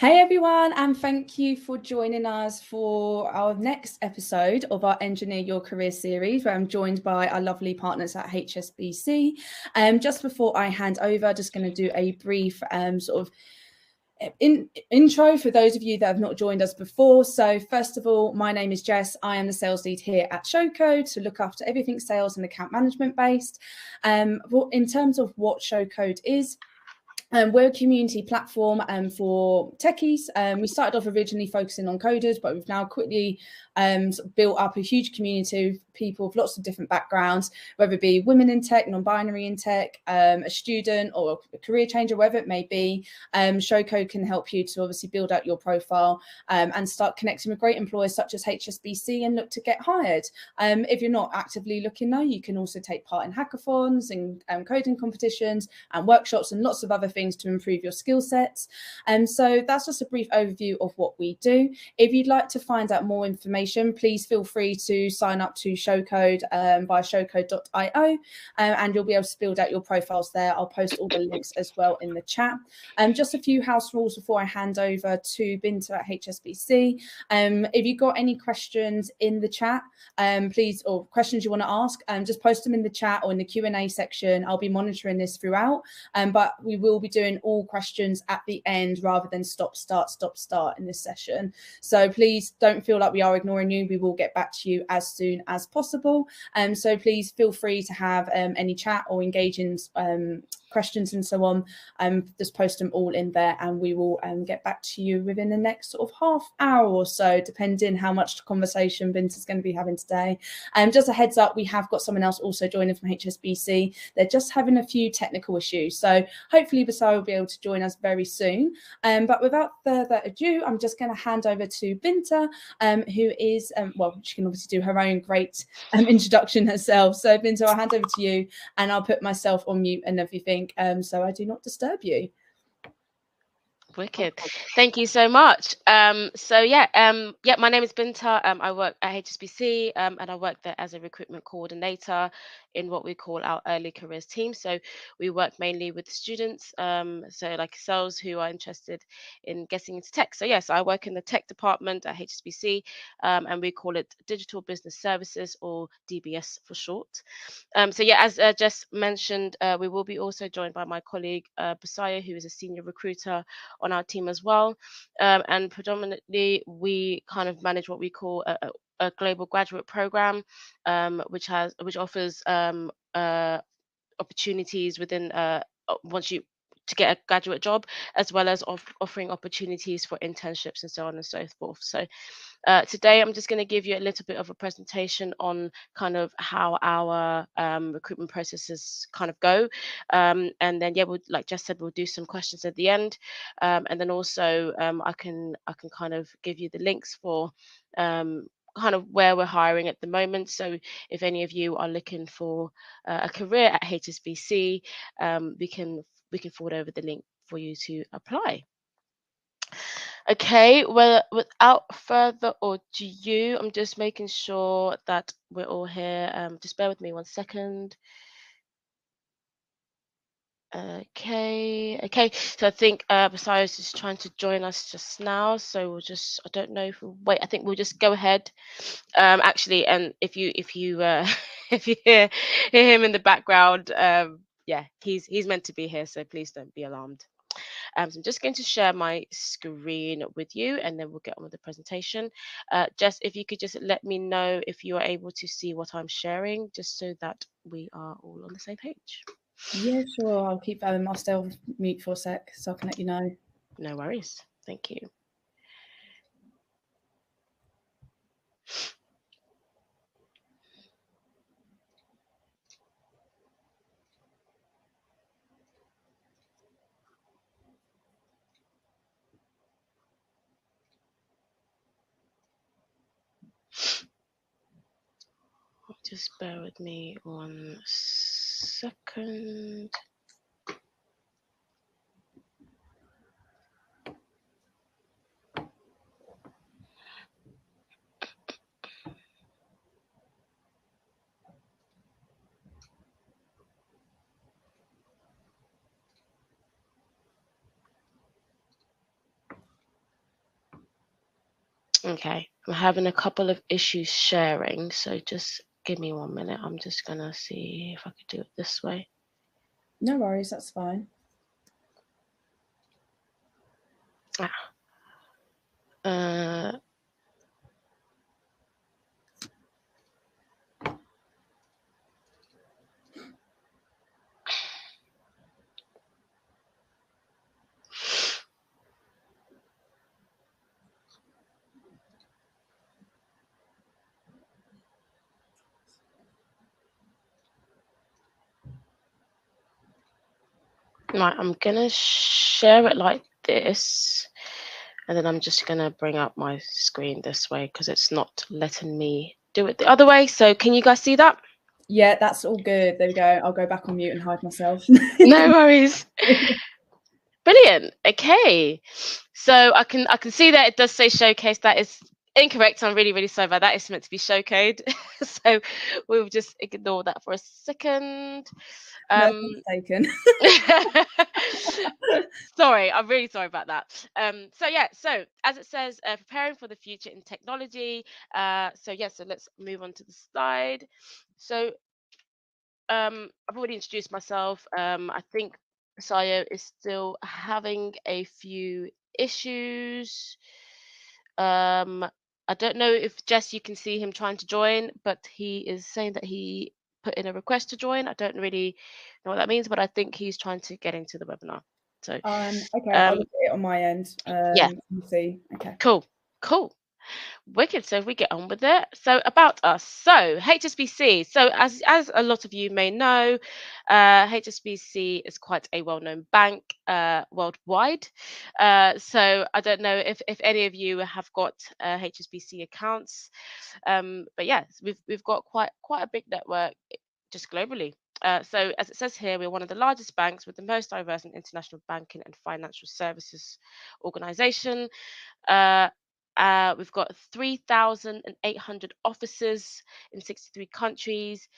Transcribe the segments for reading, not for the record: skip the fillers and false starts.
Hey everyone, and thank you for joining us for our next episode of our Engineer Your Career series, where I'm joined by our lovely partners at HSBC. Just before I hand over, just going to do a brief sort of intro for those of you that have not joined us before. So first of all, my name is Jess. I am the sales lead here at Showcode to look after everything sales and account management based. In terms of what Showcode is, we're a community platform for techies. We started off originally focusing on coders, but we've now quickly sort of built up a huge community of people with lots of different backgrounds, whether it be women in tech, non-binary in tech, a student or a career changer, wherever it may be. Showcode can help you to obviously build out your profile and start connecting with great employers such as HSBC and look to get hired. If you're not actively looking though, you can also take part in hackathons and coding competitions and workshops and lots of other things to improve your skill sets. So that's just a brief overview of what we do. If you'd like to find out more information, please feel free to sign up to Showcode via showcode.io and you'll be able to build out your profiles there. I'll post all the links as well in the chat. Just a few house rules before I hand over to Binta at HSBC. If you've got any questions in the chat, please, or questions you want to ask, just post them in the chat or in the Q&A section. I'll be monitoring this throughout, but we will be doing all questions at the end rather than stop, start in this session. So please don't feel like we are ignoring you. We will get back to you as soon as possible. So please feel free to have any chat or engaging questions and so on. Just post them all in there and we will get back to you within the next sort of half hour or so, depending how much conversation Vince is going to be having today. Just a heads up, we have got someone else also joining from HSBC. They're just having a few technical issues. So hopefully Basai will be able to join us very soon. But without further ado, I'm just going to hand over to Binta, who is, well, she can obviously do her own great introduction herself. So Binta, I'll hand over to you and I'll put myself on mute and everything so I do not disturb you. Wicked. Thank you so much. My name is Binta. I work at HSBC and I work there as a recruitment coordinator in what we call our early careers team. So we work mainly with students, so like yourselves who are interested in getting into tech. So yes, I work in the tech department at HSBC and we call it Digital Business Services, or DBS for short. As Jess mentioned, we will be also joined by my colleague Basaya, who is a senior recruiter on our team as well, and predominantly we kind of manage what we call a global graduate program, which offers opportunities within to get a graduate job, as well as offering opportunities for internships and so on and so forth. So today I'm just going to give you a little bit of a presentation on kind of how our recruitment processes kind of go, and then we'll, like Jess said, we'll do some questions at the end, and then also I can kind of give you the links for kind of where we're hiring at the moment. So if any of you are looking for a career at HSBC, we can forward over the link for you to apply. Okay, well, without further ado, I'm just making sure that we're all here. Just bear with me 1 second. Okay. So I think Basaya is just trying to join us just now. So we'll just, I don't know if we'll wait. I think we'll just go ahead. Actually, and if you if you hear him in the background, he's meant to be here. So please don't be alarmed. So I'm just going to share my screen with you and then we'll get on with the presentation. Jess, if you could just let me know if you are able to see what I'm sharing, just so that we are all on the same page. Yeah, sure. I'll stay on mute for a sec so I can let you know. No worries. Thank you. Just bear with me 1 second. Okay, I'm having a couple of issues sharing, so just give me 1 minute. I'm just gonna see if I could do it this way. No worries, that's fine. Uh, right, I'm gonna share it like this, and then I'm just gonna bring up my screen this way because it's not letting me do it the other way. So can you guys see that? Yeah, that's all good. There we go. I'll go back on mute and hide myself. No worries. Brilliant. Okay. So I can see that it does say showcase. That is incorrect. I'm really, really sorry about that. It's meant to be showcased. So we'll just ignore that for a second. No Um offense taken. Sorry, I'm really sorry about that. So yeah, so as it says, preparing for the future in technology. So let's move on to the slide. So I've already introduced myself. I think Sayo is still having a few issues. Um, I don't know if Jess, you can see him trying to join, but he is saying that he put in a request to join. I don't really know what that means, but I think he's trying to get into the webinar. So, Okay, I'll um, look at it on my end. yeah, We'll see. Okay. cool. Wicked. So we get on with it. So about us. So HSBC. So as a lot of you may know, HSBC is quite a well-known bank worldwide. So I don't know if any of you have got HSBC accounts, but yes, we've got quite a big network just globally. So as it says here, we're one of the largest banks with the most diverse and international banking and financial services organization. Uh, we've got 3,800 offices in 63 countries,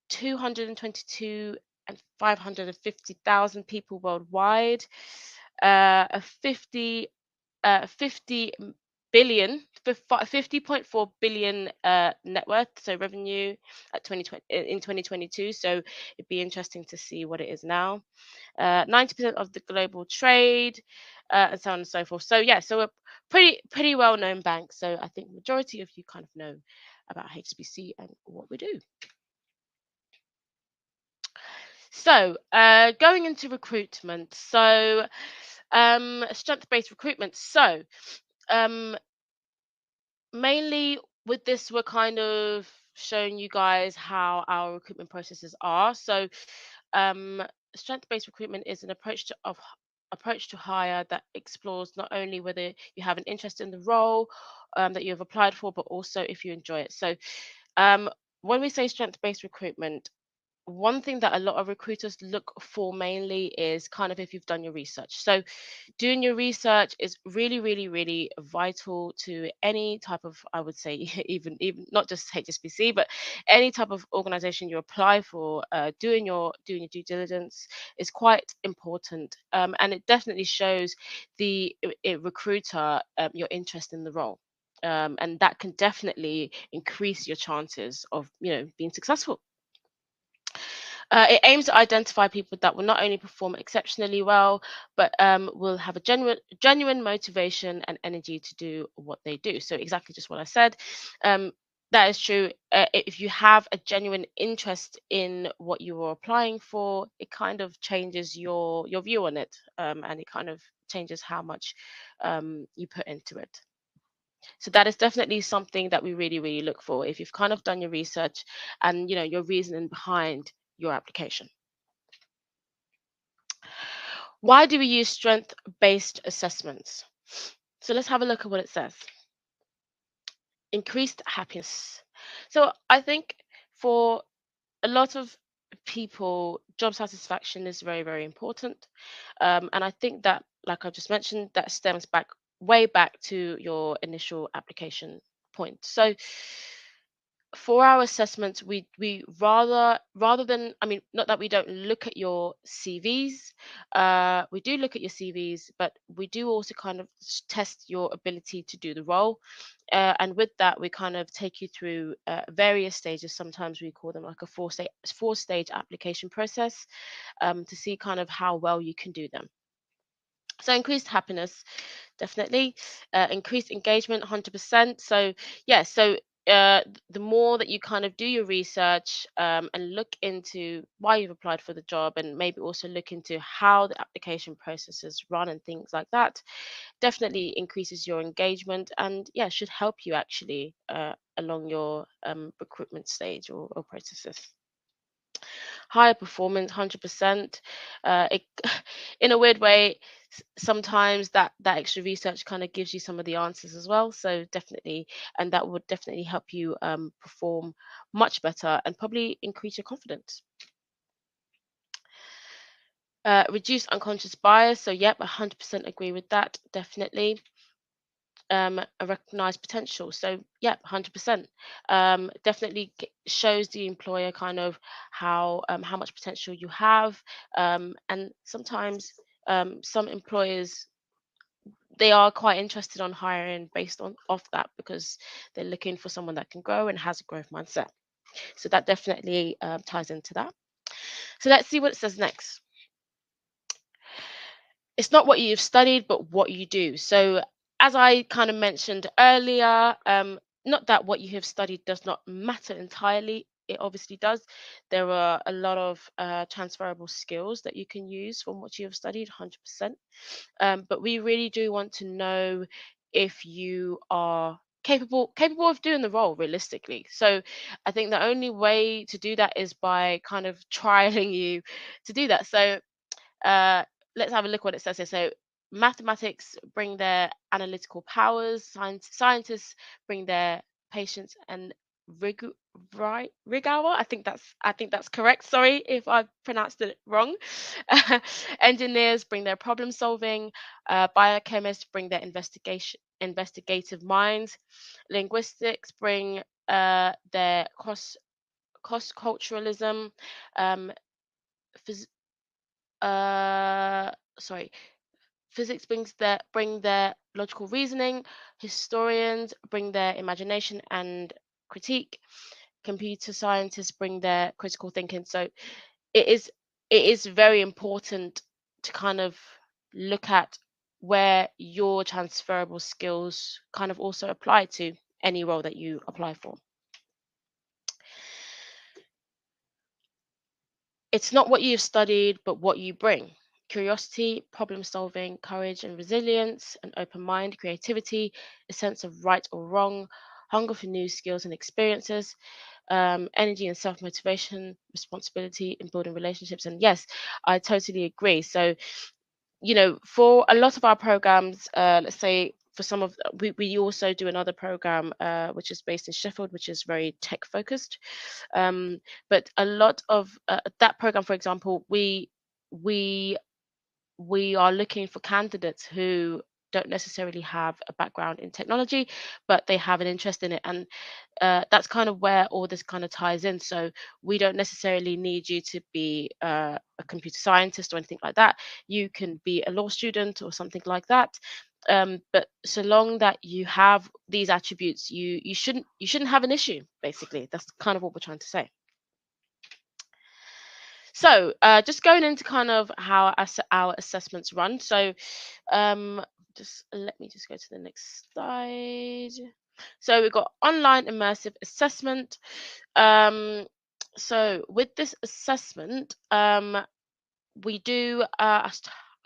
222 and 550,000 people worldwide, a 50 billion, 50.4 billion net worth, so revenue at 2020 in 2022. So it'd be interesting to see what it is now. 90% of the global trade, and so on and so forth. So yeah, so a pretty well known bank. So I think majority of you kind of know about HSBC and what we do. So going into recruitment. So strength-based recruitment. So um, mainly with this, we're kind of showing you guys how our recruitment processes are. So um, strength-based recruitment is an approach to hire that explores not only whether you have an interest in the role that you have applied for, but also if you enjoy it. So um, when we say strength-based recruitment, one thing that a lot of recruiters look for mainly is kind of if you've done your research. So doing your research is really, really, really vital to any type of, I would say, even not just HSBC, but any type of organization you apply for. Doing your due diligence is quite important, and it definitely shows the recruiter your interest in the role. And that can definitely increase your chances of being successful. It aims to identify people that will not only perform exceptionally well, but will have a genuine motivation and energy to do what they do. So exactly just what I said. Um, that is true. If you have a genuine interest in what you are applying for, it kind of changes your view on it, and it kind of changes how much you put into it. So that is definitely something that we really, really look for. If you've kind of done your research and your reasoning behind your application. Why do we use strength-based assessments? So let's have a look at what it says. Increased happiness. So I think for a lot of people, job satisfaction is very, very important. And I think that, like I just mentioned, that stems back way back to your initial application point. So for our assessments, we rather than, I mean, not that we don't look at your CVs, we do look at your CVs, but we do also kind of test your ability to do the role. And with that, we kind of take you through various stages. Sometimes we call them like a four stage application process, to see kind of how well you can do them. So increased happiness, definitely. Increased engagement, 100%. So yeah, so the more that you kind of do your research, and look into why you've applied for the job, and maybe also look into how the application processes run and things like that, definitely increases your engagement, and yeah, should help you actually along your recruitment stage or processes. Higher performance, 100%. It, in a weird way, sometimes that extra research kind of gives you some of the answers as well. So definitely, and that would definitely help you perform much better and probably increase your confidence. Reduce unconscious bias. So yep, 100% agree with that. Definitely. A recognized potential. So yeah, 100%. Definitely shows the employer kind of how much potential you have, and sometimes some employers, they are quite interested on hiring based on off that, because they're looking for someone that can grow and has a growth mindset. So that definitely ties into that. So let's see what it says next. It's not what you've studied, but what you do. So, as I kind of mentioned earlier, not that what you have studied does not matter entirely. It obviously does. There are a lot of transferable skills that you can use from what you have studied, 100%. But we really do want to know if you are capable of doing the role realistically. So I think the only way to do that is by kind of trialing you to do that. So uh, let's have a look what it says here. So mathematics bring their analytical powers. Scientists bring their patience and rig rigor. I think that's correct. Sorry if I pronounced it wrong. Engineers bring their problem solving. Biochemists bring their investigative minds. Linguistics bring their cross culturalism. Um, phys- uh sorry, physics bring their logical reasoning. Historians bring their imagination and critique. Computer scientists bring their critical thinking. So it is it is very important to kind of look at where your transferable skills kind of also apply to any role that you apply for. It's not what you've studied, but what you bring. Curiosity, problem solving, courage and resilience, an open mind, creativity, a sense of right or wrong, hunger for new skills and experiences, energy and self motivation, responsibility in building relationships. And yes, I totally agree. So, for a lot of our programs, let's say for some of we also do another program which is based in Sheffield, which is very tech focused. But a lot of that program, for example, we we are looking for candidates who don't necessarily have a background in technology, but they have an interest in it. And that's kind of where all this kind of ties in. So we don't necessarily need you to be a computer scientist or anything like that. You can be a law student or something like that. But so long that you have these attributes, you shouldn't have an issue. Basically, that's kind of what we're trying to say. So, just going into kind of how our assessments run. So, um, just let me just go to the next slide. So we've got online immersive assessment. Um, so with this assessment, we do. I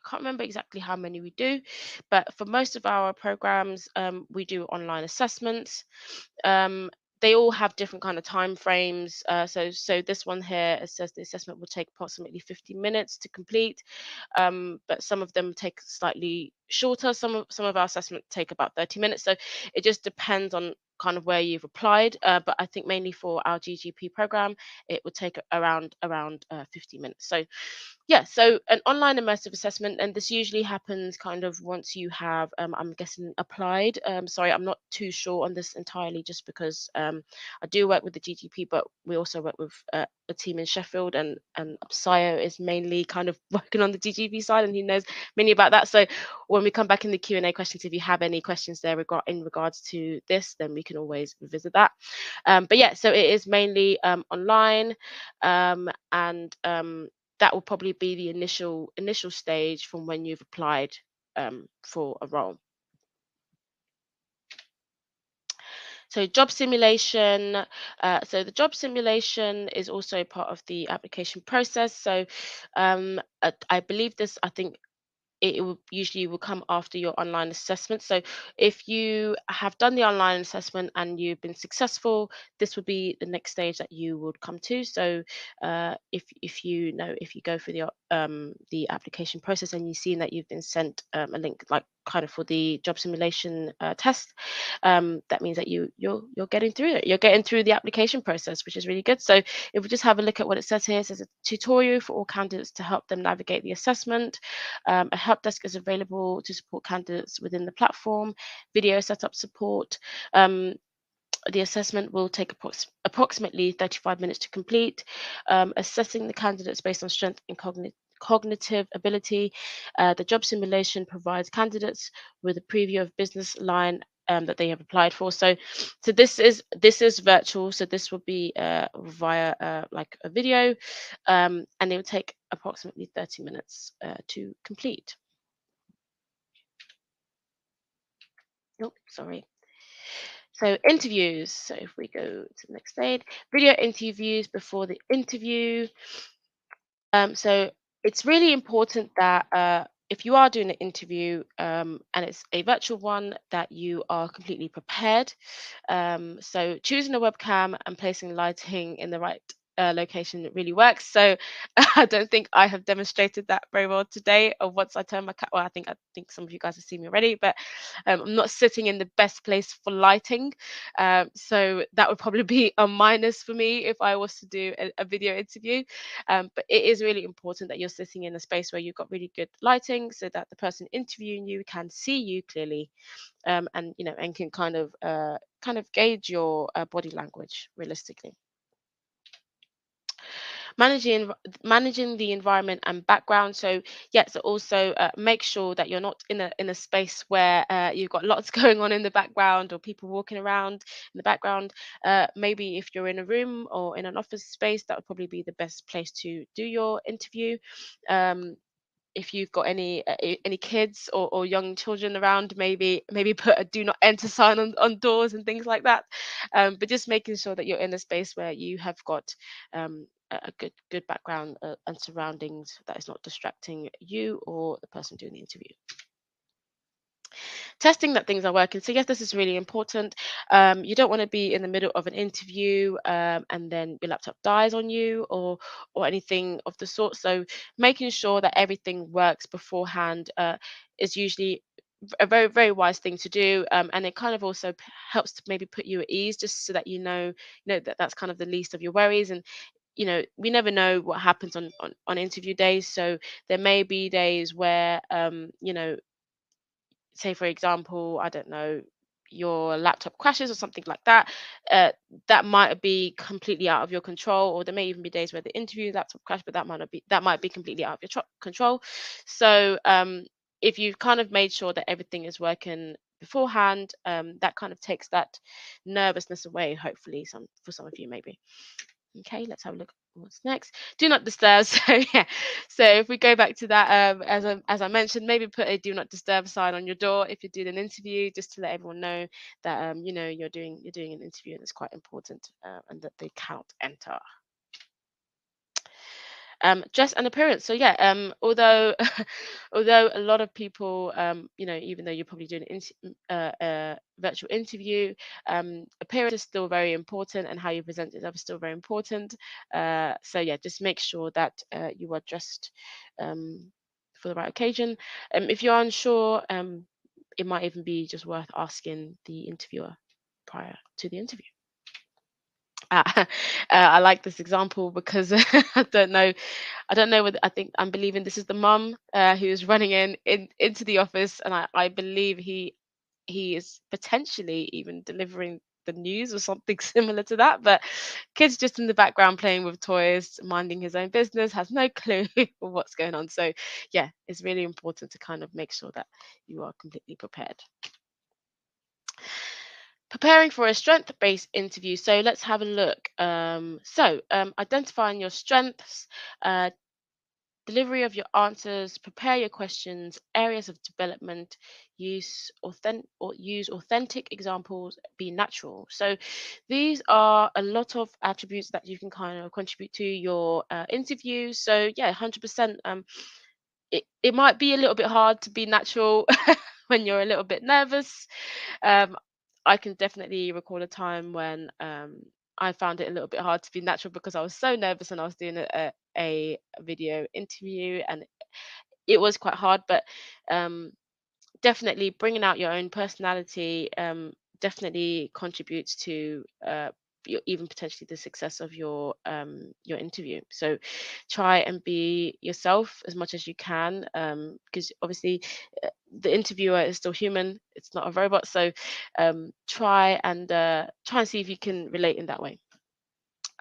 can't remember exactly how many we do, but for most of our programs, we do online assessments. um, they all have different kind of time frames. So this one here, it says the assessment will take approximately 50 minutes to complete, but some of them take slightly shorter. Some of our assessments take about 30 minutes. So it just depends on kind of where you've applied. But I think mainly for our GGP program, it would take around 50 minutes. So yeah, so an online immersive assessment, and this usually happens kind of once you have, I'm guessing, applied. Sorry, I'm not too sure on this entirely, just because I do work with the GGP, but we also work with a team in Sheffield, and Sayo is mainly kind of working on the GGP side, and he knows mainly about that. So when we come back in the Q&A questions, if you have any questions there in regards to this, then we can always revisit that. But yeah, so it is mainly online, and that will probably be the initial stage from when you've applied for a role. So job simulation. So the job simulation is also part of the application process. So I believe this. I think it will usually will come after your online assessment. So if you have done the online assessment and you've been successful, this would be the next stage that you would come to. So if you go through the application process and you've seen that you've been sent a link, like kind of for the job simulation test, that means that you're getting through it. You're getting through the application process, which is really good. So if we just have a look at what it says here, it says a tutorial for all candidates to help them navigate the assessment. A help desk is available to support candidates within the platform. Video setup support. The assessment will take approximately 35 minutes to complete. Assessing the candidates based on strength and cognitive ability. The job simulation provides candidates with a preview of business line that they have applied for. So this is virtual. So this will be via like a video, and it will take approximately 30 minutes to complete. Oh, sorry. So interviews. So if we go to the next slide, video interviews before the interview. So it's really important that if you are doing an interview and it's a virtual one, that you are completely prepared. So choosing a webcam and placing lighting in the right location really works. So I don't think I have demonstrated that very well today. Or once I turn my well, I think some of you guys have seen me already, but I'm not sitting in the best place for lighting. So that would probably be a minus for me if I was to do a video interview. But it is really important that you're sitting in a space where you've got really good lighting, so that the person interviewing you can see you clearly, and and can kind of gauge your body language realistically. Managing the environment and background. So yes, also make sure that you're not in a space where you've got lots going on in the background, or people walking around in the background. Maybe if you're in a room or in an office space, that would probably be the best place to do your interview. If you've got any kids or young children around, maybe put a do not enter sign on doors and things like that. But just making sure that you're in a space where you have got a good background and surroundings that is not distracting you or the person doing the interview. Testing that things are working. So yes, this is really important. You don't want to be in the middle of an interview and then your laptop dies on you, or anything of the sort. So making sure that everything works beforehand is usually a very, very wise thing to do, and it kind of also helps to maybe put you at ease, just so that that that's kind of the least of your worries. And we never know what happens on interview days. So there may be days where say for example, I don't know, your laptop crashes or something like that. That might be completely out of your control, or there may even be days where the interview laptop crash, but that might be completely out of your control. So if you've kind of made sure that everything is working beforehand, that kind of takes that nervousness away, hopefully, for some of you maybe. Okay, let's have a look at what's next. Do not disturb. So yeah, so if we go back to that, as I mentioned, maybe put a do not disturb sign on your door if you're doing an interview, just to let everyone know that you're doing an interview, and it's quite important, and that they cannot enter. Dress and appearance. So yeah, although a lot of people, even though you're probably doing a virtual interview, appearance is still very important, and how you present yourself is still very important. So yeah, just make sure that you are dressed for the right occasion. If you're unsure, it might even be just worth asking the interviewer. prior to the interview. I like this example because I don't know whether, I think I'm believing this is the mum who's running into the office, and I believe he is potentially even delivering the news or something similar to that. But kid's just in the background playing with toys, minding his own business, has no clue what's going on. So yeah, it's really important to kind of make sure that you are completely prepared. Preparing for a strength-based interview. So let's have a look. Identifying your strengths, uh, delivery of your answers, prepare your questions, areas of development, use authentic examples, be natural. So these are a lot of attributes that you can kind of contribute to your interview. So yeah, 100%. It might be a little bit hard to be natural when you're a little bit nervous. Um, I can definitely recall a time when I found it a little bit hard to be natural because I was so nervous and I was doing a video interview, and it was quite hard. But um, definitely bringing out your own personality definitely contributes to even potentially the success of your interview. So try and be yourself as much as you can, because obviously the interviewer is still human, it's not a robot. So try and see if you can relate in that way.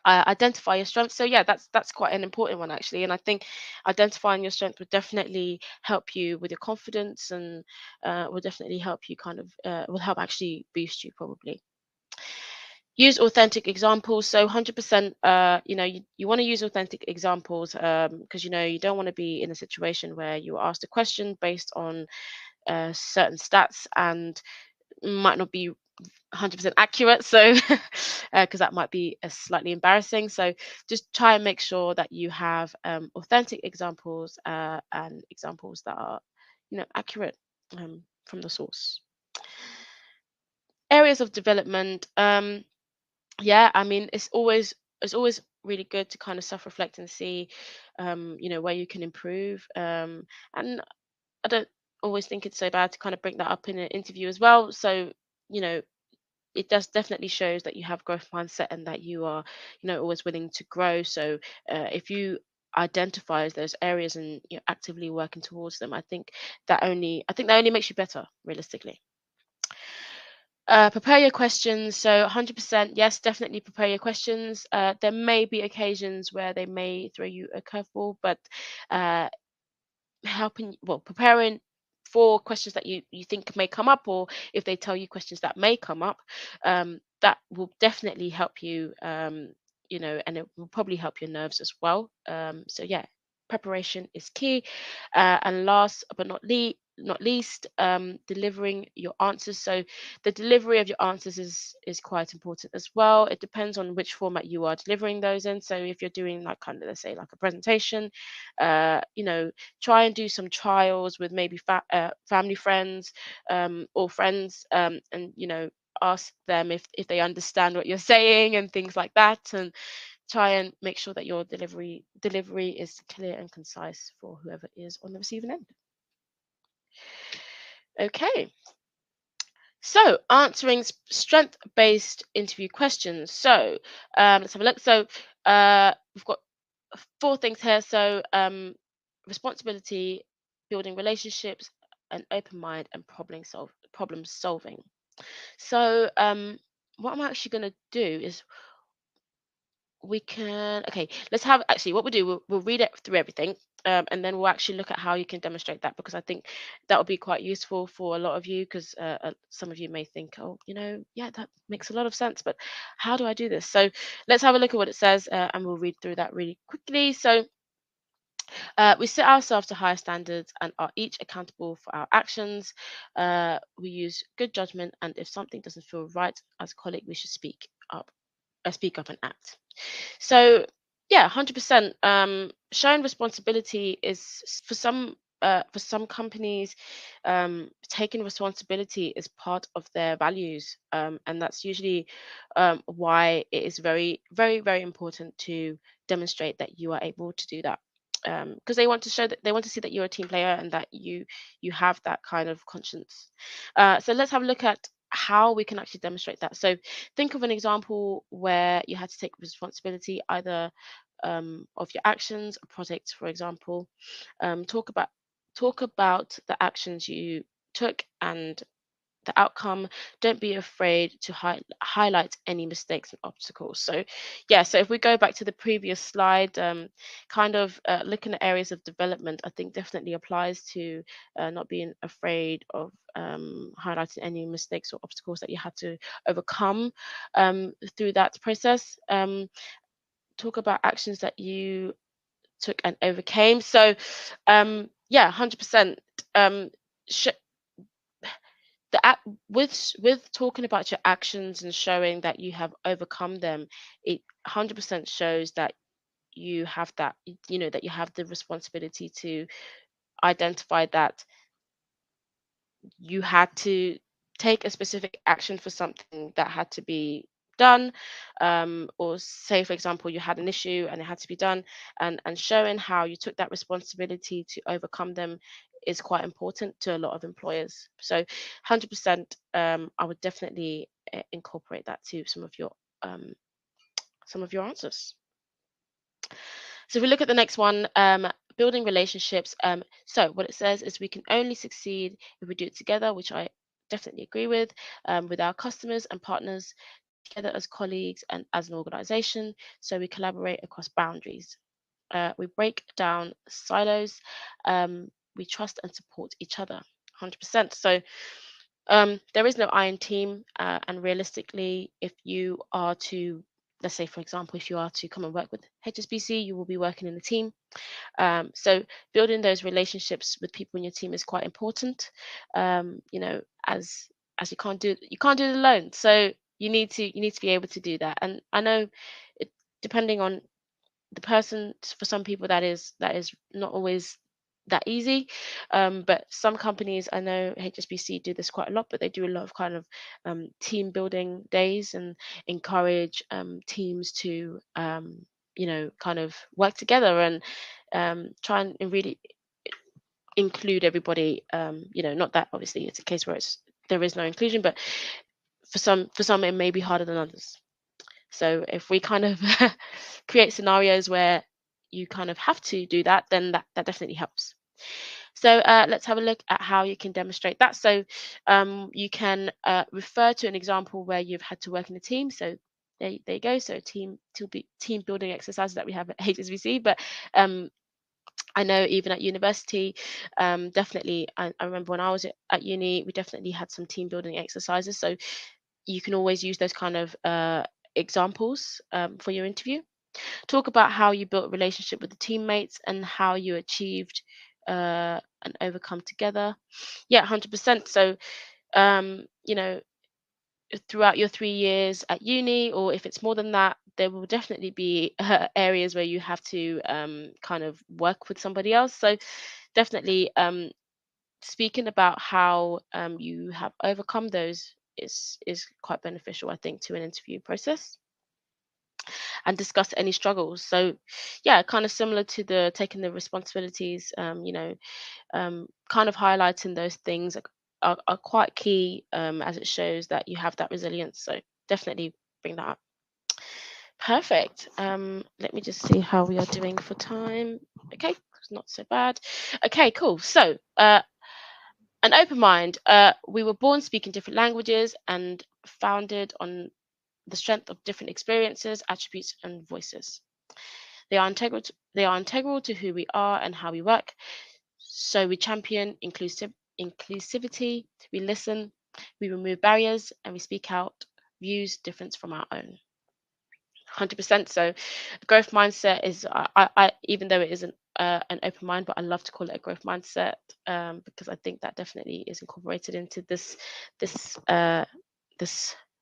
Identify your strengths. So yeah, that's quite an important one actually, and I think identifying your strength would definitely help you with your confidence, and will definitely help you kind of will help actually boost you probably. Use authentic examples. So 100%, you want to use authentic examples, because you don't want to be in a situation where you are asked a question based on certain stats and might not be 100% accurate. So because that might be slightly embarrassing. So just try and make sure that you have authentic examples, and examples that are accurate from the source. Areas of development. Yeah, I mean, it's always really good to kind of self-reflect and see where you can improve, and I don't always think it's so bad to kind of bring that up in an interview as well. So you know it does definitely shows that you have growth mindset and that you are always willing to grow. So if you identify those areas and you're actively working towards them, I think that only makes you better realistically. Prepare your questions. So 100%, yes, definitely prepare your questions. There may be occasions where they may throw you a curveball, but uh, preparing for questions that you think may come up, or if they tell you questions that may come up, that will definitely help you, and it will probably help your nerves as well. So yeah, preparation is key. And last but not least, delivering your answers. So the delivery of your answers is quite important as well. It depends on which format you are delivering those in. So if you're doing like kind of, let's say, like a presentation, try and do some trials with maybe family friends, or friends, and ask them if they understand what you're saying and things like that, and try and make sure that your delivery is clear and concise for whoever is on the receiving end. Okay, so answering strength-based interview questions. So let's have a look. So we've got four things here. So responsibility, building relationships, an open mind, and problem solving. So what I'm actually going to do is let's have, actually, what we'll do, we'll read it through everything, and then we'll actually look at how you can demonstrate that, because I think that will be quite useful for a lot of you, because some of you may think, oh, yeah, that makes a lot of sense, but how do I do this? So let's have a look at what it says, and we'll read through that really quickly. So we set ourselves to higher standards and are each accountable for our actions. We use good judgment, and if something doesn't feel right as a colleague, we should speak up and act. So yeah, 100%. Showing responsibility is for some companies, taking responsibility is part of their values, and that's usually why it is very, very, very important to demonstrate that you are able to do that. Because they want to show that they want to see that you're a team player and that you have that kind of conscience. So let's have a look at how we can actually demonstrate that. So think of an example where you had to take responsibility either of your actions, a project, for example. Talk about the actions you took and the outcome. Don't be afraid to highlight any mistakes and obstacles. So yeah, so if we go back to the previous slide, kind of looking at areas of development, I think definitely applies to not being afraid of highlighting any mistakes or obstacles that you had to overcome through that process. Talk about actions that you took and overcame. So yeah, 100%. um, sh- with talking about your actions and showing that you have overcome them, it 100% shows that you have that, that you have the responsibility to identify that you had to take a specific action for something that had to be done, or say for example you had an issue and it had to be done, and showing how you took that responsibility to overcome them is quite important to a lot of employers. So 100%, I would definitely incorporate that to um, some of your answers. So if we look at the next one, building relationships. So what it says is we can only succeed if we do it together, which I definitely agree with our customers and partners, together as colleagues and as an organization. So we collaborate across boundaries. We break down silos. We trust and support each other. 100%. So there is no I in team, and realistically, if you are to, let's say, for example, if you are to come and work with HSBC, you will be working in a team. So building those relationships with people in your team is quite important. As you can't do it alone. So you need to be able to do that. And I know, it, depending on the person, for some people that is not always that easy, but some companies, I know HSBC do this quite a lot, but they do a lot of kind of team building days and encourage teams to kind of work together and try and really include everybody. Not that obviously it's a case where there is no inclusion, but for some it may be harder than others. So if we kind of create scenarios where you kind of have to do that, then that definitely helps. So let's have a look at how you can demonstrate that. So you can refer to an example where you've had to work in a team. So there you go. So team building exercises that we have at HSBC. But I know even at university, definitely, I remember when I was at uni, we definitely had some team building exercises. So you can always use those kind of examples for your interview. Talk about how you built a relationship with the teammates and how you achieved and overcome together. Yeah, 100%. So, um, you know, throughout your 3 years at uni, or if it's more than that, there will definitely be areas where you have to kind of work with somebody else. So, definitely speaking about how you have overcome those is quite beneficial, I think, to an interview process, and discuss any struggles. So, yeah, kind of similar to the taking the responsibilities. Kind of highlighting those things are quite key, as it shows that you have that resilience. So definitely bring that up. Perfect. Let me just see how we are doing for time. Okay, it's not so bad. Okay, cool. So, an open mind. We were born speaking different languages and founded on the strength of different experiences, attributes, and voices. They are integral to who we are and how we work. So we champion inclusivity, we listen, we remove barriers, and we speak out views different from our own. 100%. So growth mindset is, even though it isn't an open mind, but I love to call it a growth mindset, because I think that definitely is incorporated into this this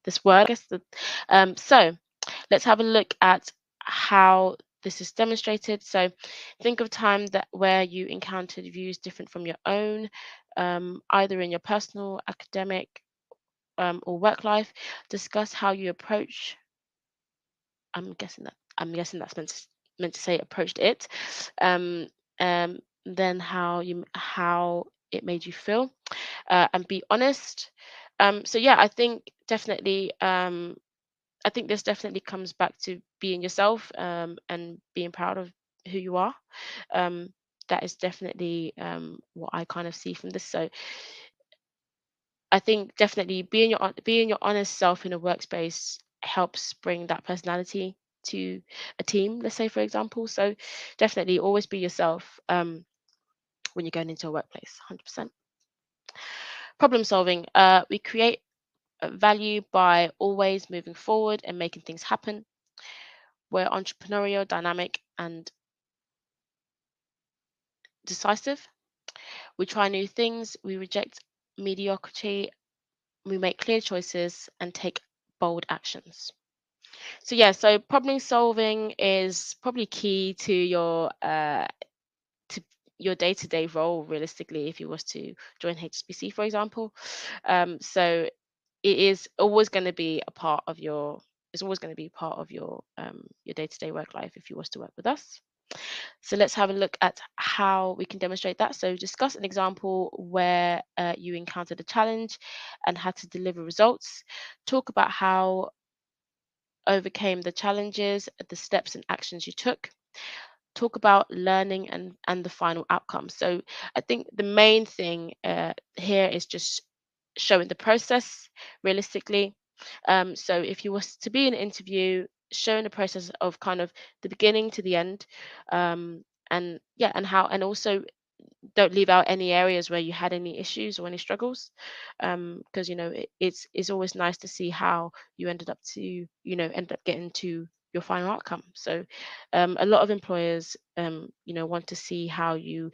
this word. I guess so let's have a look at how this is demonstrated. So think of time that where you encountered views different from your own, either in your personal, academic, or work life. Discuss how you approach. I'm guessing that's meant to say approached it. Um, then how it made you feel, and be honest. So yeah, I think definitely. I think this definitely comes back to being yourself, and being proud of who you are. Um, that is definitely what I kind of see from this. So I think definitely being your honest self in a workspace helps bring that personality to a team. Let's say, for example. So definitely always be yourself when you're going into a workplace. 100%. Problem solving. We create value by always moving forward and making things happen. We're entrepreneurial, dynamic, and decisive. We try new things, we reject mediocrity, we make clear choices and take bold actions. So yeah, so problem solving is probably key to your day-to-day role realistically if you was to join HSBC, for example. So it is always going to be a part of your it's always going to be part of your day-to-day work life if you was to work with us. So let's have a look at how we can demonstrate that. So discuss an example where you encountered a challenge and had to deliver results. Talk about how overcame the challenges, the steps and actions you took. Talk about learning and the final outcome. So I think the main thing here is just showing the process realistically. So if you was to be in an interview, showing the process of kind of the beginning to the end, um, and yeah, and how, and also don't leave out any areas where you had any issues or any struggles, because it's always nice to see how you ended up getting to your final outcome. So a lot of employers want to see how you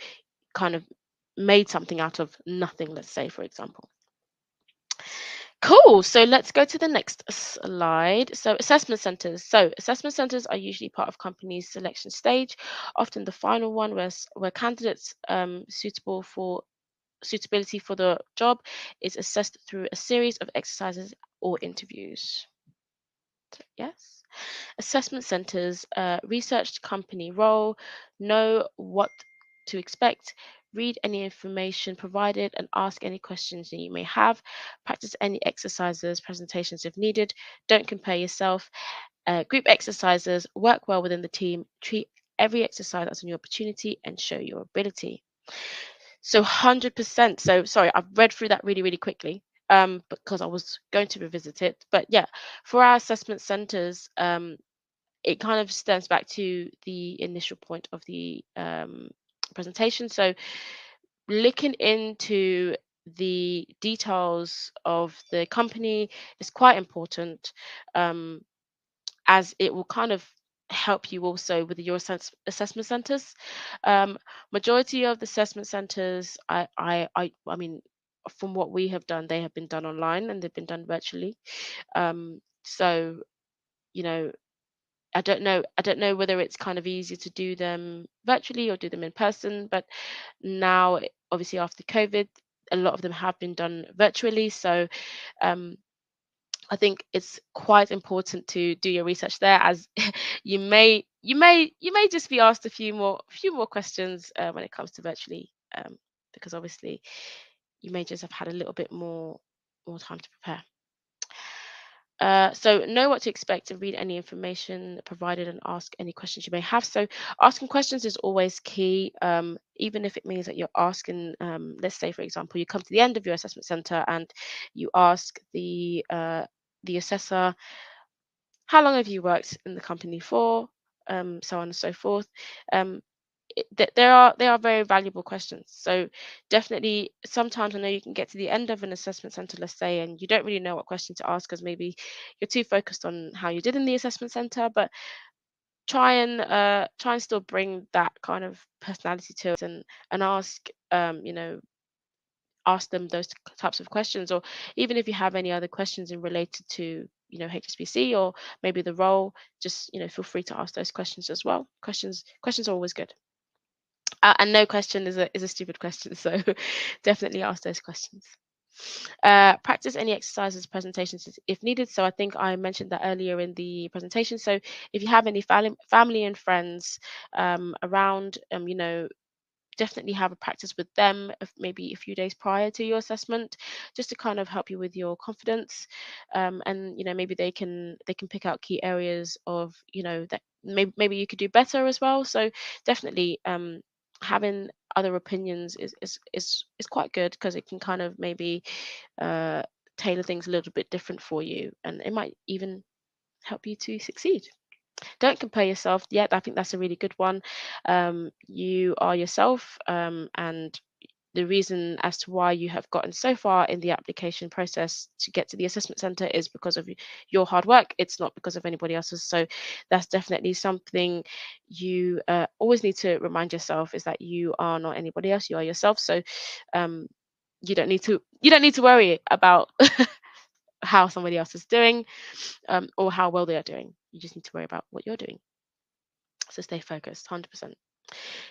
kind of made something out of nothing, let's say, for example. Cool. So let's go to the next slide. So assessment centers. So assessment centers are usually part of companies' selection stage, often the final one where candidates suitability for the job is assessed through a series of exercises or interviews. So, yes. Assessment centers research company role, know what to expect, read any information provided, and ask any questions that you may have. Practice any exercises, presentations if needed. Don't compare yourself. Group exercises, work well within the team, treat every exercise as a new opportunity, and show your ability. So 100%. So sorry, I've read through that really, really quickly because I was going to revisit it. But yeah, for our assessment centers, it kind of stems back to the initial point of the presentation. So looking into the details of the company is quite important, um, as it will kind of help you also with your assessment centers. Um, Majority of the assessment centers, I mean, from what we have done, they have been done online and they've been done virtually. So you know, I don't know whether it's kind of easier to do them virtually or do them in person, but now obviously after COVID, a lot of them have been done virtually. So um, I think it's quite important to do your research there, as you may just be asked a few more questions when it comes to virtually, because obviously you may just have had a little bit more time to prepare. So know what to expect and read any information provided and ask any questions you may have. So asking questions is always key, even if it means that you're asking, let's say, for example, you come to the end of your assessment center and you ask the assessor, how long have you worked in the company for, so on and so forth. Um, there are very valuable questions. So definitely, sometimes I know you can get to the end of an assessment center, let's say, and you don't really know what question to ask because maybe you're too focused on how you did in the assessment center. But try and still bring that kind of personality to it, and ask them those types of questions, or even if you have any other questions in related to HSBC or maybe the role, just feel free to ask those questions as well. Questions are always good. And no question is a stupid question, so definitely ask those questions. Practice any exercises, presentations if needed. So I think I mentioned that earlier in the presentation. So if you have any family and friends around, definitely have a practice with them maybe a few days prior to your assessment, just to kind of help you with your confidence. And maybe they can pick out key areas of that maybe you could do better as well. So definitely having other opinions is quite good, because it can kind of maybe uh, tailor things a little bit different for you, and it might even help you to succeed. Don't compare yourself yet. I think that's a really good one. You are yourself, and the reason as to why you have gotten so far in the application process to get to the assessment center is because of your hard work. It's not because of anybody else's. So that's definitely something you always need to remind yourself, is that you are not anybody else. You are yourself. So um, you don't need to worry about how somebody else is doing, or how well they are doing. You just need to worry about what you're doing. So stay focused, 100%.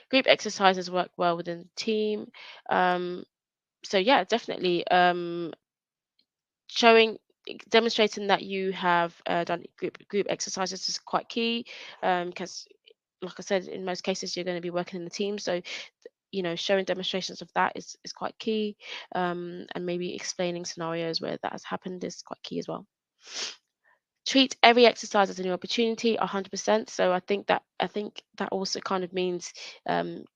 Group exercises work well within the team. Um, so yeah, definitely showing demonstrating that you have done group exercises is quite key, because like I said, in most cases you're going to be working in a team. So showing demonstrations of that is quite key, and maybe explaining scenarios where that has happened is quite key as well. Treat every exercise as a new opportunity, 100%. So I think that also kind of means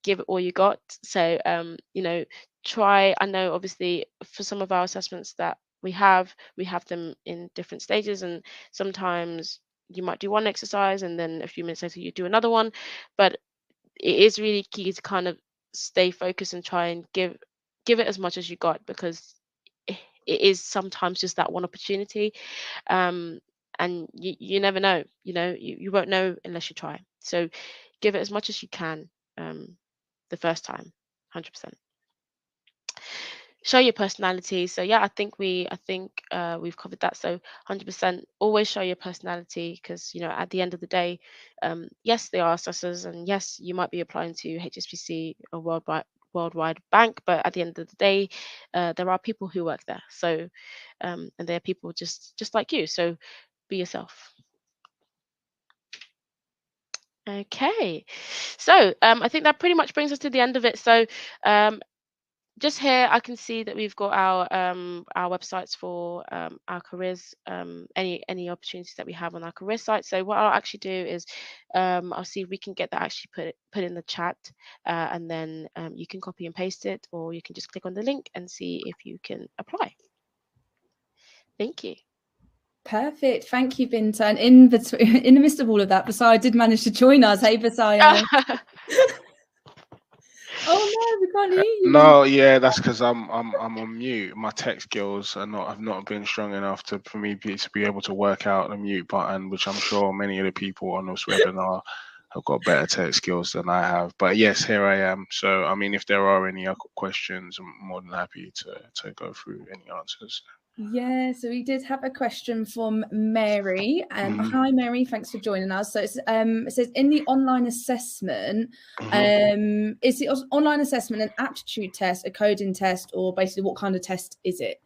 give it all you got. So try. I know obviously for some of our assessments that we have them in different stages, and sometimes you might do one exercise and then a few minutes later you do another one. But it is really key to kind of stay focused and try and give it as much as you got, because it is sometimes just that one opportunity. um, and you never know. You won't know unless you try. So give it as much as you can, um, the first time, 100%. Show your personality. So yeah, I think we've covered that. So 100% always show your personality, because at the end of the day, yes, they are assessors, and yes, you might be applying to HSBC, a worldwide bank, but at the end of the day, there are people who work there. So and they're people just like you. So be yourself. Okay, so I think that pretty much brings us to the end of it. So um, just here I can see that we've got our websites for our careers, any opportunities that we have on our career site. So what I'll actually do is I'll see if we can get that actually put in the chat, and then you can copy and paste it, or you can just click on the link and see if you can apply. Thank you. Perfect. Thank you, Binta. And in the midst of all of that, Basaya did manage to join us. Hey, Basaya. Oh no, we can't hear you. No, yeah, that's because I'm on mute. My tech skills are not have not been strong enough for me to be able to work out the mute button, which I'm sure many of the people on this webinar have got better tech skills than I have. But yes, here I am. So I mean, if there are any other questions, I'm more than happy to go through any answers. Yeah, so we did have a question from Mary. Hi, Mary. Thanks for joining us. So it says, in the online assessment, is the online assessment an aptitude test, a coding test, or basically what kind of test is it?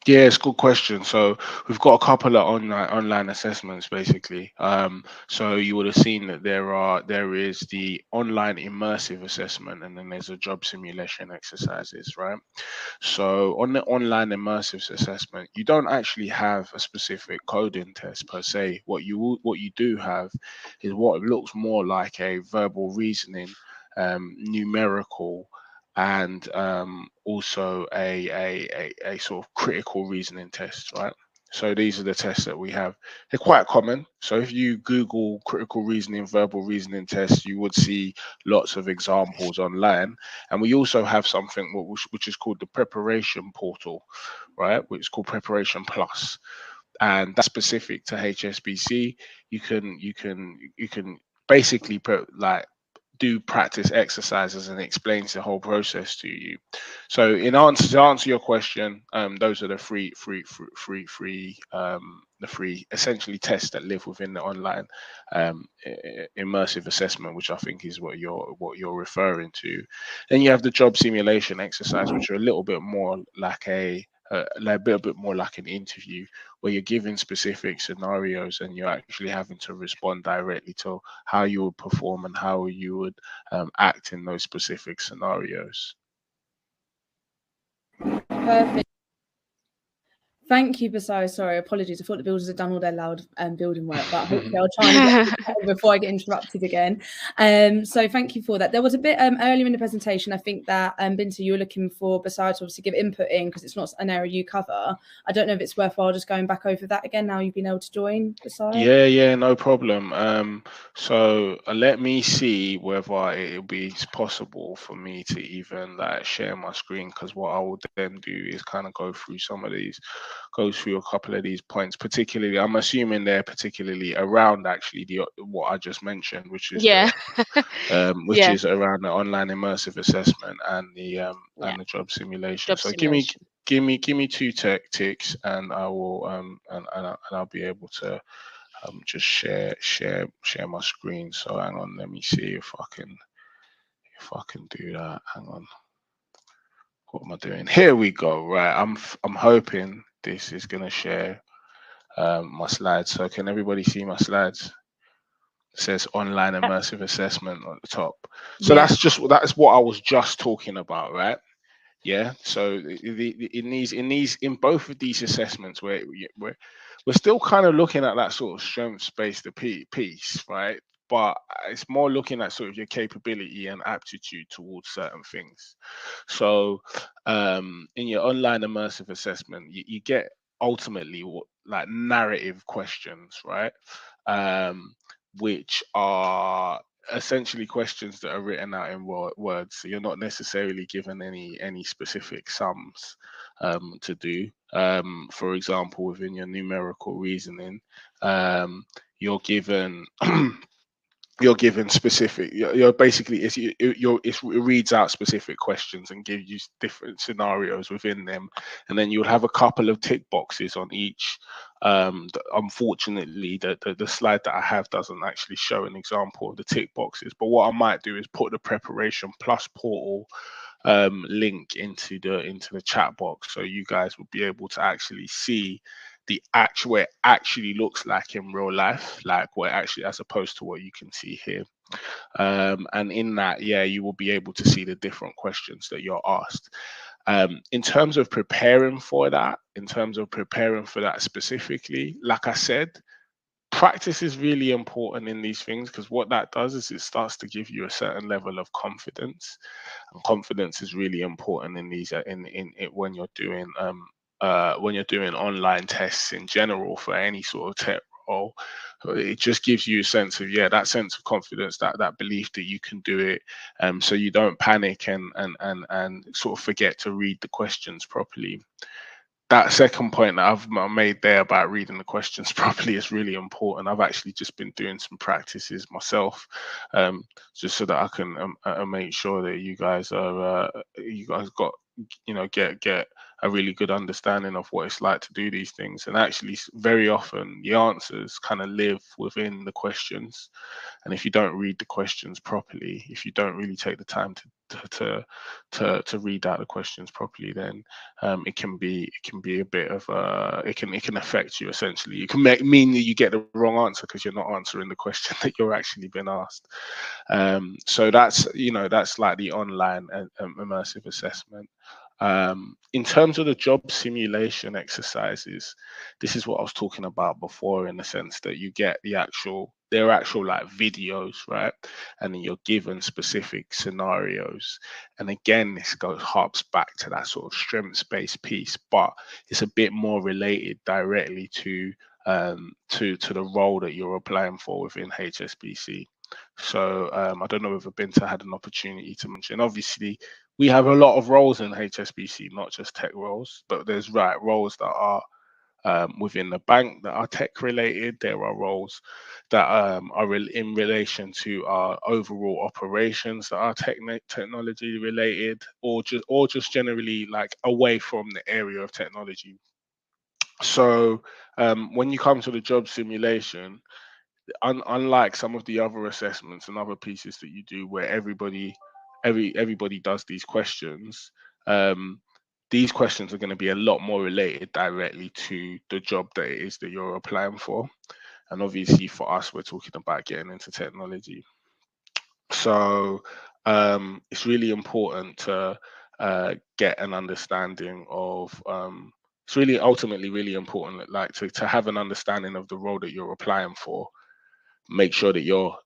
Yeah, it's a good question. So we've got a couple of online assessments basically. So you would have seen that there is the online immersive assessment, and then there's a job simulation exercises, right? So on the online immersive assessment, you don't actually have a specific coding test per se. What you do have is what looks more like a verbal reasoning, numerical, and also a sort of critical reasoning test, right? So these are the tests that we have. They're quite common. So if you Google critical reasoning, verbal reasoning tests, you would see lots of examples online. And we also have something which is called the preparation portal, right? Which is called Preparation Plus, and that's specific to HSBC. You can basically do practice exercises, and it explains the whole process to you. So to answer your question, those are the free essentially tests that live within the online immersive assessment, which I think is what you're referring to. Then you have the job simulation exercise, which are a little bit more like a like a bit more like an interview, where you're given specific scenarios and you're actually having to respond directly to how you would perform and how you would act in those specific scenarios. Perfect. Thank you, Basai. Sorry, apologies. I thought the builders had done all their loud building work, but hopefully I'll try and get before I get interrupted again. So thank you for that. There was a bit earlier in the presentation, I think that Binta, you were looking for Basai to obviously give input in, because it's not an area you cover. I don't know if it's worthwhile just going back over that again now you've been able to join, Basai. Yeah, no problem. So let me see whether it'll be possible for me to even like share my screen, because what I will then do is kind of go through a couple of these points. Particularly, I'm assuming they're particularly around actually what I just mentioned, which is is around the online immersive assessment and the job simulation. So give me two ticks, and I will and I'll be able to just share my screen. So hang on, let me see if I can do that. Hang on, what am I doing? Here we go. Right, I'm hoping this is gonna share my slides. So can everybody see my slides? It says online immersive assessment at the top. So that's what I was just talking about, right? Yeah. So in both of these assessments, we're still kind of looking at that sort of strengths-based piece, right? But it's more looking at sort of your capability and aptitude towards certain things. So in your online immersive assessment, you get ultimately like narrative questions, right? Which are essentially questions that are written out in words. So you're not necessarily given any specific sums to do. For example, within your numerical reasoning, you're given specific. You're basically it reads out specific questions and gives you different scenarios within them, and then you'll have a couple of tick boxes on each. Unfortunately, the slide that I have doesn't actually show an example of the tick boxes. But what I might do is put the Preparation Plus portal link into the chat box, so you guys will be able to actually see what it actually looks like in real life, like what actually, as opposed to what you can see here. And in that, you will be able to see the different questions that you're asked. In terms of preparing for that specifically, like I said, practice is really important in these things, because what that does is it starts to give you a certain level of confidence, and confidence is really important in these when you're doing online tests in general for any sort of tech role. It just gives you a sense of that sense of confidence, that belief that you can do it, so you don't panic and sort of forget to read the questions properly. That second point that I've made there about reading the questions properly is really important. I've actually just been doing some practices myself, just so that I can make sure that you guys got get a really good understanding of what it's like to do these things. And actually, very often the answers kind of live within the questions. And if you don't read the questions properly, if you don't really take the time to read out the questions properly, then it can be a bit of it can affect you essentially. It can mean that you get the wrong answer because you're not answering the question that you're actually been asked. So that's like the online immersive assessment. In terms of the job simulation exercises, this is what I was talking about before, in the sense that you get they're actual like videos, right? And then you're given specific scenarios. And again, this harps back to that sort of strengths-based piece, but it's a bit more related directly to the role that you're applying for within HSBC. So I don't know if Binta had an opportunity to mention. Obviously, we have a lot of roles in HSBC, not just tech roles, but there's roles that are within the bank that are tech related. There are roles that are in relation to our overall operations that are technology related, or just generally like away from the area of technology. So when you come to the job simulation, unlike some of the other assessments and other pieces that you do where everybody does these questions, these questions are going to be a lot more related directly to the job that it is that you're applying for. And obviously for us, we're talking about getting into technology. So it's really important to get an understanding of, it's really ultimately really important, like to have an understanding of the role that you're applying for. Make sure that you're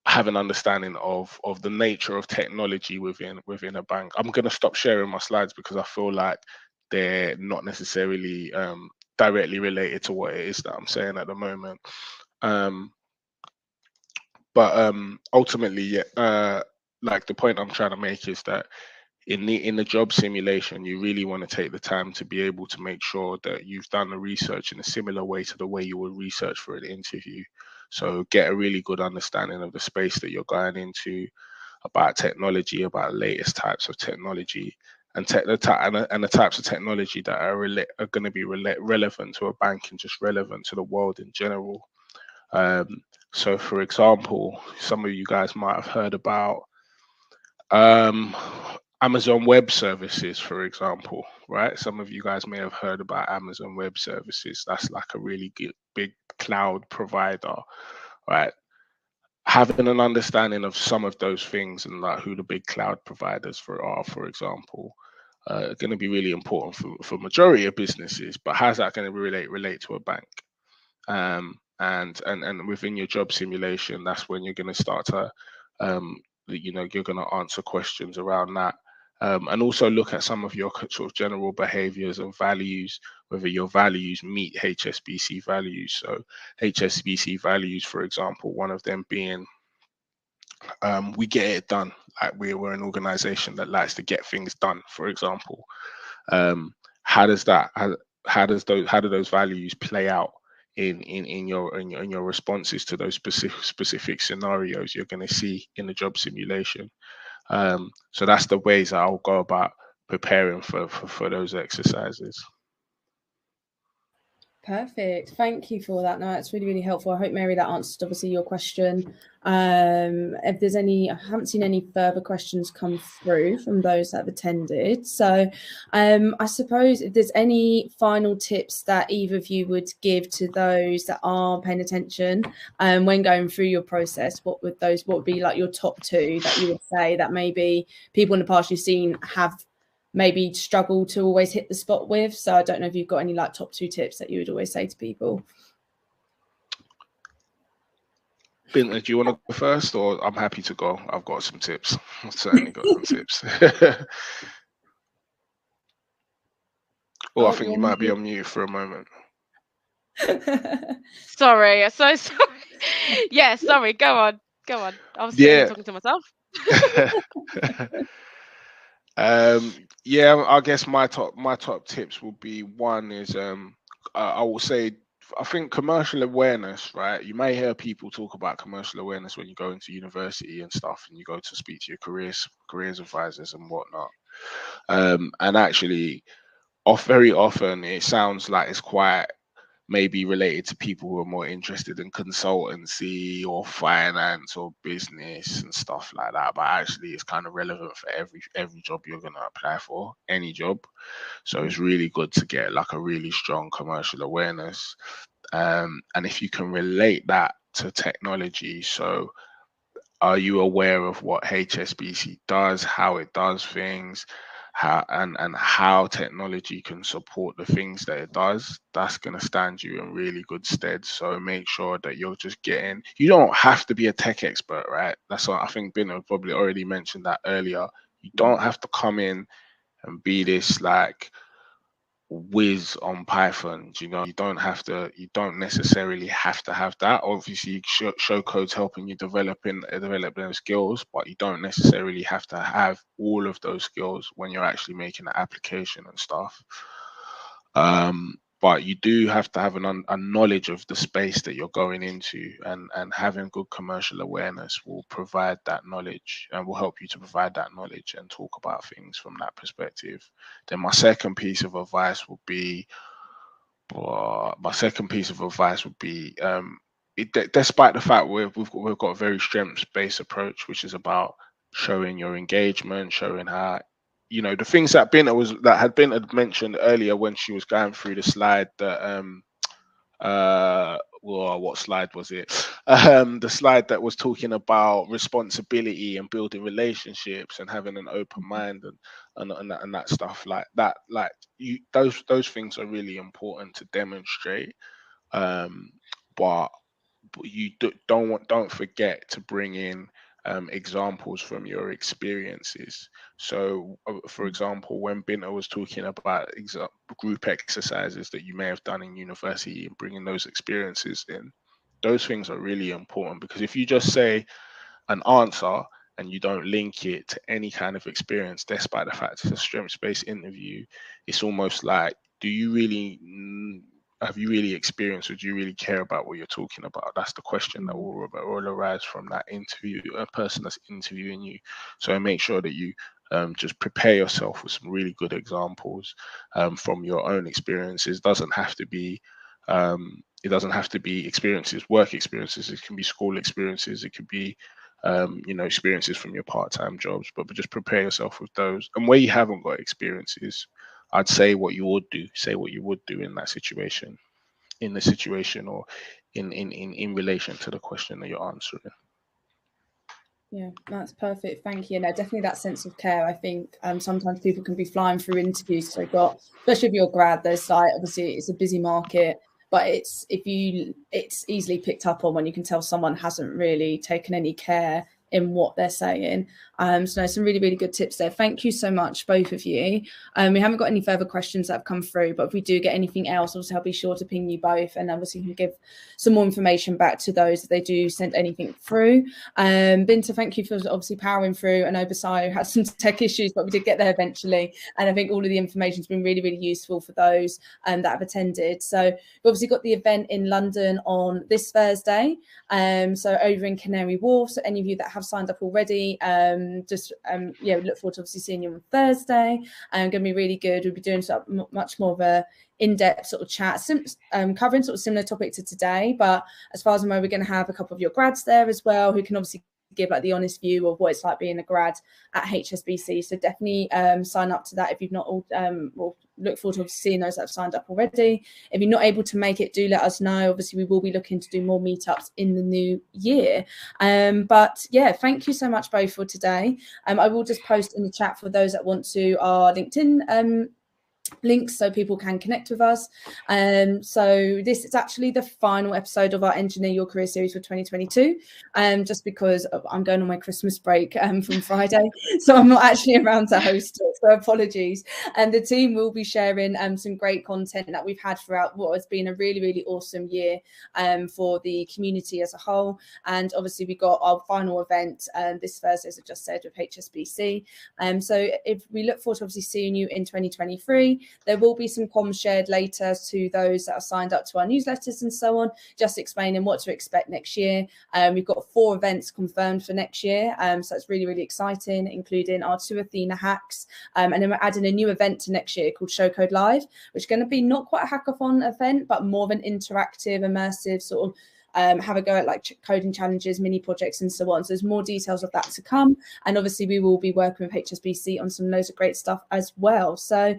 have an understanding of the nature of technology within a bank. I'm going to stop sharing my slides because I feel like they're not necessarily directly related to what it is that I'm saying at the moment. But ultimately, yeah, like the point I'm trying to make is that in the job simulation, you really want to take the time to be able to make sure that you've done the research in a similar way to the way you would research for an interview. So get a really good understanding of the space that you're going into, about technology, about latest types of technology, and the types of technology that are going to be relevant to a bank and just relevant to the world in general. So, for example, some of you guys might have heard about um, Amazon Web Services, for example, right? Some of you guys may have heard about Amazon Web Services. That's like a really big cloud provider, right? Having an understanding of some of those things and like who the big cloud providers for example, are going to be really important for majority of businesses. But how's that going to relate to a bank? And within your job simulation, that's when you're going to start to you're going to answer questions around that, and also look at some of your sort of general behaviors and values, whether your values meet HSBC values. So HSBC values, for example, one of them being we get it done. Like we're an organization that likes to get things done, for example. How does that how do those values play out in your responses to those specific scenarios you're going to see in the job simulation? So that's the ways that I'll go about preparing for those exercises. Perfect. Thank you for that. No, that's really, really helpful. I hope, Mary, that answered obviously your question. If there's any, I haven't seen any further questions come through from those that have attended. So I suppose if there's any final tips that either of you would give to those that are paying attention when going through your process, what would be like your top two that you would say that maybe people in the past you've seen have maybe struggle to always hit the spot with? So I don't know if you've got any like top two tips that you would always say to people. Binta, do you want to go first, or I'm happy to go? I've got some tips. I've certainly got some tips. I think you might be on mute for a moment. Sorry, so sorry. Yeah, sorry. Go on. I was talking to myself. Yeah, I guess my top tips will be, one is I will say, I think commercial awareness, right? You may hear people talk about commercial awareness when you go into university and stuff, and you go to speak to your careers advisors and whatnot. And actually, very often it sounds like it's quite maybe related to people who are more interested in consultancy or finance or business and stuff like that. But actually, it's kind of relevant for every job you're going to apply for, any job. So it's really good to get like a really strong commercial awareness. And if you can relate that to technology, so are you aware of what HSBC does, how it does things, how technology can support the things that it does? That's going to stand you in really good stead. So make sure that you're just getting, you don't have to be a tech expert, right? That's what I think Binta probably already mentioned that earlier. You don't have to come in and be this like whiz on Python. You don't necessarily have to have that. Obviously, show code's helping you develop those skills, but you don't necessarily have to have all of those skills when you're actually making an application and stuff. But you do have to have a knowledge of the space that you're going into, and having good commercial awareness will provide that knowledge and will help you to provide that knowledge and talk about things from that perspective. Then my second piece of advice would be, despite the fact we've got a very strengths-based approach, which is about showing your engagement, showing how you know, the things that had been mentioned earlier when she was going through the slide that well, what slide was it? The slide that was talking about responsibility and building relationships and having an open mind and that stuff like that. Like those things are really important to demonstrate. But you don't forget to bring in examples from your experiences. So, for example, when Binta was talking about group exercises that you may have done in university and bringing those experiences in, those things are really important, because if you just say an answer and you don't link it to any kind of experience, despite the fact it's a strengths-based interview, it's almost like, do you really have you really experienced, or do you really care about what you're talking about? That's the question that will arise from that interview, a person that's interviewing you. So make sure that you just prepare yourself with some really good examples from your own experiences. It doesn't have to be experiences, work experiences. It can be school experiences. It could be you know, experiences from your part-time jobs, but just prepare yourself with those. And where you haven't got experiences, I'd say what you would do. Say what you would do in that situation, or in relation to the question that you're answering. Yeah, that's perfect. Thank you. No, definitely that sense of care. I think sometimes people can be flying through interviews. So especially if you're a grad, there's like, obviously it's a busy market, but it's easily picked up on when you can tell someone hasn't really taken any care in what they're saying. So some really, really good tips there. Thank you so much, both of you. We haven't got any further questions that have come through, but if we do get anything else, obviously I'll be sure to ping you both, and obviously can give some more information back to those if they do send anything through. Binta, thank you for obviously powering through. I know Basayo had some tech issues, but we did get there eventually. And I think all of the information has been really, really useful for those that have attended. So we've obviously got the event in London on this Thursday. So over in Canary Wharf. So any of you that have signed up already, look forward to obviously seeing you on Thursday. Going to be really good. We'll be doing much more of a in-depth sort of chat, covering sort of similar topic to today. But as far as I know, we're going to have a couple of your grads there as well, who can obviously give like the honest view of what it's like being a grad at HSBC. So definitely sign up to that if you've not all. We'll look forward to seeing those that have signed up already. If you're not able to make it, do let us know. Obviously, we will be looking to do more meetups in the new year. But yeah, thank you so much both for today. I will just post in the chat for those that want to our LinkedIn links so people can connect with us. So this is actually the final episode of our Engineer Your Career series for 2022, just because I'm going on my Christmas break from Friday, so I'm not actually around to host it, so apologies. And the team will be sharing some great content that we've had throughout what has been a really, really awesome year for the community as a whole. And obviously we got our final event this Thursday, as I just said, with HSBC. So if we look forward to obviously seeing you in 2023. There will be some comms shared later to those that are signed up to our newsletters and so on, just explaining what to expect next year. We've got 4 events confirmed for next year, so it's really, really exciting, including our 2 Athena hacks, and then we're adding a new event to next year called Showcode Live, which is going to be not quite a hackathon event, but more of an interactive, immersive sort of have a go at like coding challenges, mini projects and so on. So there's more details of that to come, and obviously we will be working with HSBC on some loads of great stuff as well. So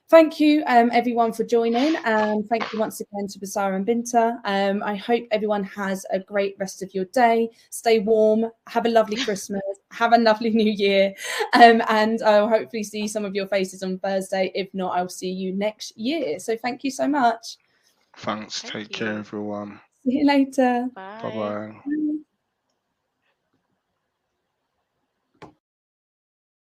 thank you, everyone, for joining. Thank you once again to Basara and Binta. I hope everyone has a great rest of your day. Stay warm. Have a lovely Christmas. Have a lovely New Year. And I'll hopefully see some of your faces on Thursday. If not, I'll see you next year. So thank you so much. Thanks. Take care, everyone. See you later. Bye. Bye-bye.